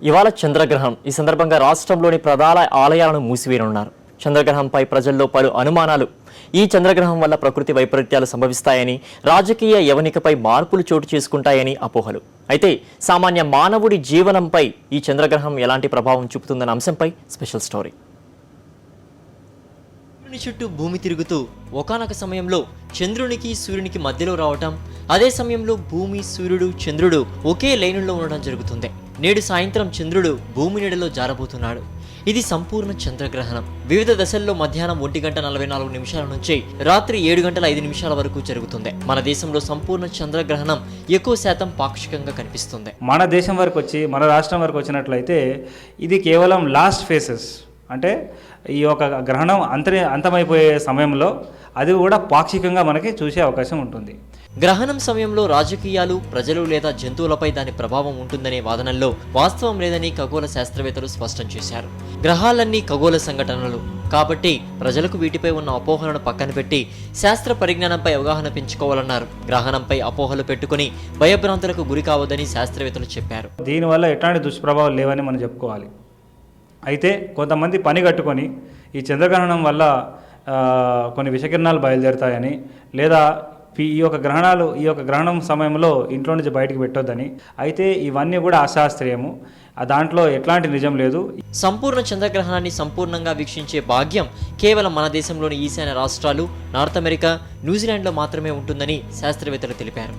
ఇవాళ చంద్రగ్రహణం. ఈ సందర్భంగా రాష్ట్రంలోని ప్రధాన ఆలయాలను మూసివేయనున్నారు. చంద్రగ్రహంపై ప్రజల్లో పలు అనుమానాలు. ఈ చంద్రగ్రహం వల్ల ప్రకృతి వైపరీత్యాలు సంభవిస్తాయని, రాజకీయ యవనికపై మార్పులు చోటు చేసుకుంటాయని అపోహలు. అయితే సామాన్య మానవుడి జీవనంపై ఈ చంద్రగ్రహం ఎలాంటి ప్రభావం చూపుతుందన్న అంశంపై స్పెషల్ స్టోరీ. చంద్రుని చుట్టూ భూమి తిరుగుతూ ఒకానొక సమయంలో చంద్రునికి సూర్యునికి మధ్యలో రావటం, అదే సమయంలో భూమి, సూర్యుడు, చంద్రుడు ఒకే లైనులో ఉండడం జరుగుతుంది. నేడు సాయంత్రం చంద్రుడు భూమి నీడలో జారబోతున్నాడు. ఇది సంపూర్ణ చంద్రగ్రహణం. వివిధ దశల్లో మధ్యాహ్నం 1:44 నుంచి రాత్రి 7:05 వరకు జరుగుతుంది. మన దేశంలో సంపూర్ణ చంద్రగ్రహణం ఎక్కువ శాతం పాక్షికంగా కనిపిస్తుంది. మన దేశం వరకు వచ్చి, మన రాష్ట్రం వరకు వచ్చినట్లయితే ఇది కేవలం లాస్ట్ ఫేసెస్, అంటే ఈ యొక్క గ్రహణం అంతమైపోయే సమయంలో అది కూడా పాక్షికంగా మనకి చూసే అవకాశం ఉంటుంది. గ్రహణం సమయంలో రాజకీయాలు, ప్రజలు లేదా జంతువులపై దాని ప్రభావం ఉంటుందనే వాదనల్లో వాస్తవం లేదని ఖగోళ శాస్త్రవేత్తలు స్పష్టం చేశారు. గ్రహాలన్నీ ఖగోళ సంఘటనలు కాబట్టి ప్రజలకు వీటిపై ఉన్న అపోహలను పక్కన పెట్టి శాస్త్ర పరిజ్ఞానంపై అవగాహన పెంచుకోవాలన్నారు. గ్రహణంపై అపోహలు పెట్టుకుని భయభ్రాంతులకు గురి కావద్దని శాస్త్రవేత్తలు చెప్పారు. దీనివల్ల ఎట్లాంటి దుష్ప్రభావాలు లేవని మనం చెప్పుకోవాలి. అయితే కొంతమంది పని కట్టుకొని ఈ చంద్రగ్రహణం వల్ల కొన్ని విషకిరణాలు బయలుదేరుతాయని, లేదా ఈ యొక్క గ్రహణం సమయంలో ఇంట్లో నుంచి బయటికి పెట్టొద్దని, అయితే ఇవన్నీ కూడా అశాస్త్రీయము. దాంట్లో ఎట్లాంటి నిజం లేదు. సంపూర్ణ చంద్రగ్రహణాన్ని సంపూర్ణంగా వీక్షించే భాగ్యం కేవలం మన దేశంలోని ఈశాన్య రాష్ట్రాలు, నార్త్ అమెరికా, న్యూజిలాండ్లో మాత్రమే ఉంటుందని శాస్త్రవేత్తలు తెలిపారు.